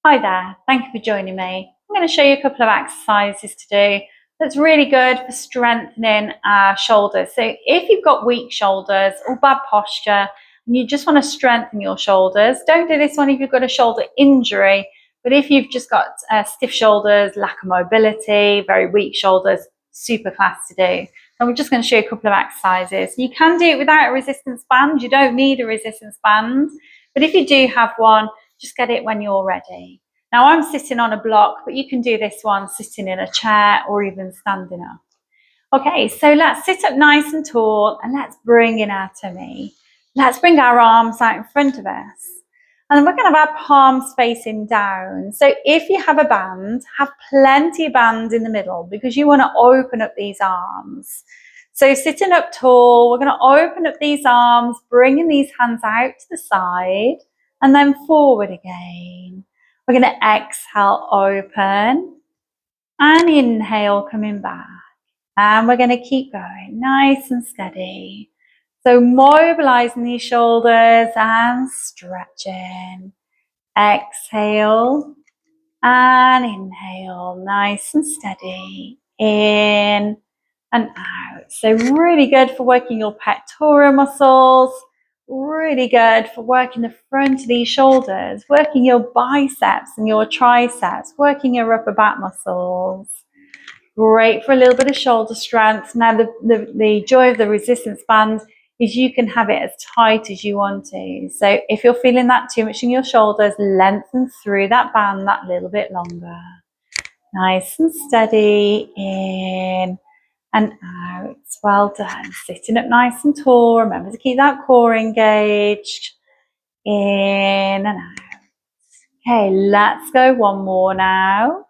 Hi there, thank you for joining me. I'm going to show you a couple of exercises to do that's really good for strengthening our shoulders. So if you've got weak shoulders or bad posture and you just want to strengthen your shoulders, don't do this one if you've got a shoulder injury, but if you've just got stiff shoulders, lack of mobility, very weak shoulders, super fast to do. And we're just going to show you a couple of exercises. You can do it without a resistance band. You don't need a resistance band, but if you do have one, just get it when you're ready. Now I'm sitting on a block, but you can do this one sitting in a chair or even standing up. Okay, so let's sit up nice and tall and let's bring in our tummy. Let's bring our arms out in front of us. And then we're going to have our palms facing down. So if you have a band, have plenty of band in the middle because you want to open up these arms. So sitting up tall, we're going to open up these arms, bringing these hands out to the side and then forward again. We're going to exhale, open, and inhale, coming back. And we're going to keep going, nice and steady. So mobilizing these shoulders and stretching. Exhale and inhale, nice and steady. In and out. So really good for working your pectoral muscles. Really good for working the front of these shoulders, working your biceps and your triceps, working your upper back muscles. Great for a little bit of shoulder strength. Now the joy of the resistance band is you can have it as tight as you want to. So if you're feeling that too much in your shoulders, lengthen through that band that little bit longer. Nice and steady, in and out. Well done. Sitting up nice and tall. Remember to keep that core engaged. In and out. Okay, let's go one more now.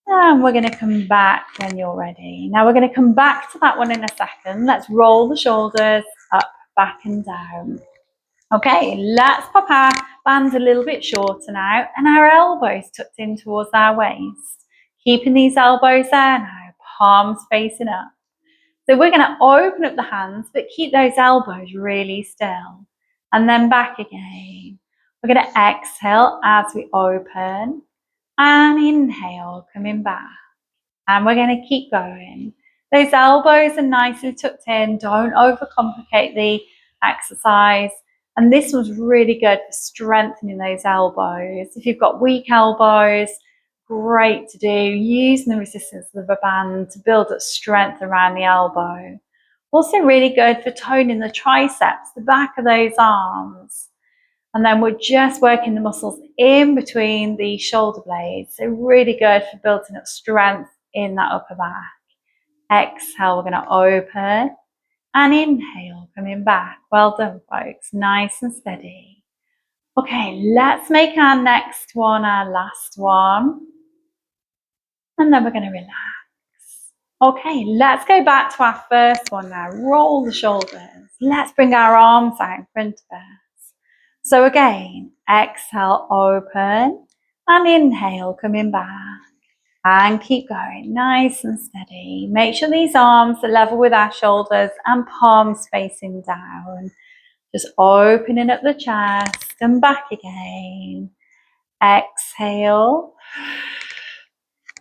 And we're going to come back when you're ready. Now we're going to come back to that one in a second. Let's roll the shoulders up, back and down. Okay, let's pop our bands a little bit shorter now and our elbows tucked in towards our waist. Keeping these elbows there now, palms facing up. So we're going to open up the hands, but keep those elbows really still. And then back again. We're going to exhale as we open and inhale, coming back. And we're going to keep going. Those elbows are nicely tucked in. Don't overcomplicate the exercise. And this was really good for strengthening those elbows. If you've got weak elbows, great to do, using the resistance of the band to build up strength around the elbow. Also really good for toning the triceps, the back of those arms. And then we're just working the muscles in between the shoulder blades. So really good for building up strength in that upper back. Exhale, we're going to open and inhale, coming back. Well done, folks. Nice and steady. Okay, let's make our next one our last one. And then we're going to relax. Okay, let's go back to our first one now. Roll the shoulders. Let's bring our arms out in front of us. So again, exhale, open, and inhale, coming back. And keep going, nice and steady. Make sure these arms are level with our shoulders and palms facing down. Just opening up the chest and back again. Exhale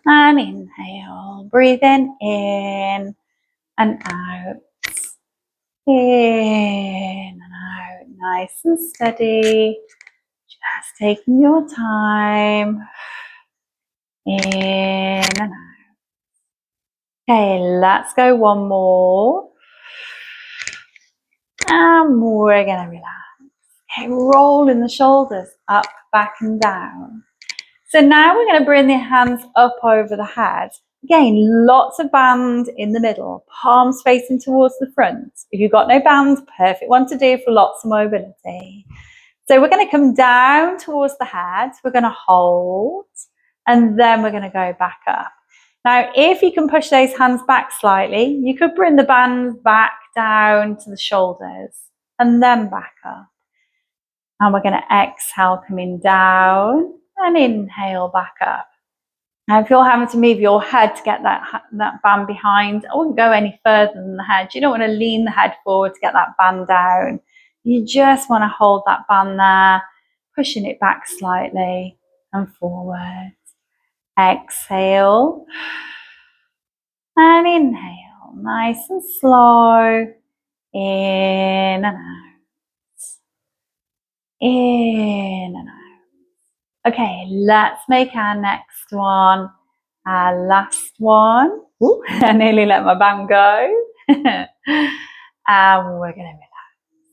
and inhale. Breathing in and out. In and out. Nice and steady. Just taking your time. In and out. Okay, let's go one more. And we're going to relax. Okay, rolling the shoulders up, back and down. So now we're going to bring the hands up over the head. Again, lots of band in the middle, palms facing towards the front. If you've got no band, perfect one to do for lots of mobility. So we're going to come down towards the head. We're going to hold, and then we're going to go back up. Now, if you can push those hands back slightly, you could bring the bands back down to the shoulders and then back up. And we're going to exhale, coming down and inhale back up. Now, if you're having to move your head to get that band behind, I wouldn't go any further than the head. You don't want to lean the head forward to get that band down. You just want to hold that band there, pushing it back slightly and forward. Exhale and inhale, nice and slow. In and out. In and out. Okay, let's make our next one our last one. Ooh, I nearly let my band go. And we're going to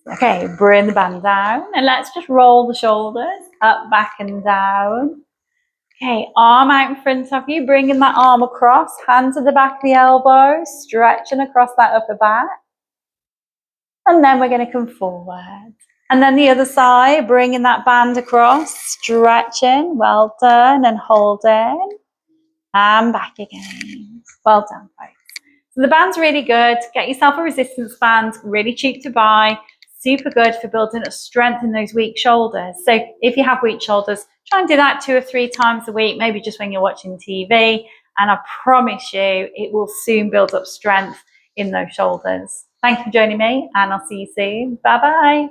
relax. Okay, bring the band down and let's just roll the shoulders up, back and down. Okay, arm out in front of you, bringing that arm across, hand to the back of the elbow, stretching across that upper back. And then we're going to come forward. And then the other side, bringing that band across, stretching, well done, and holding. And back again. Well done, folks. So the band's really good. Get yourself a resistance band, really cheap to buy. Super good for building up strength in those weak shoulders. So if you have weak shoulders, try and do that 2 or 3 times a week, maybe just when you're watching TV. And I promise you, it will soon build up strength in those shoulders. Thank you for joining me, and I'll see you soon. Bye-bye.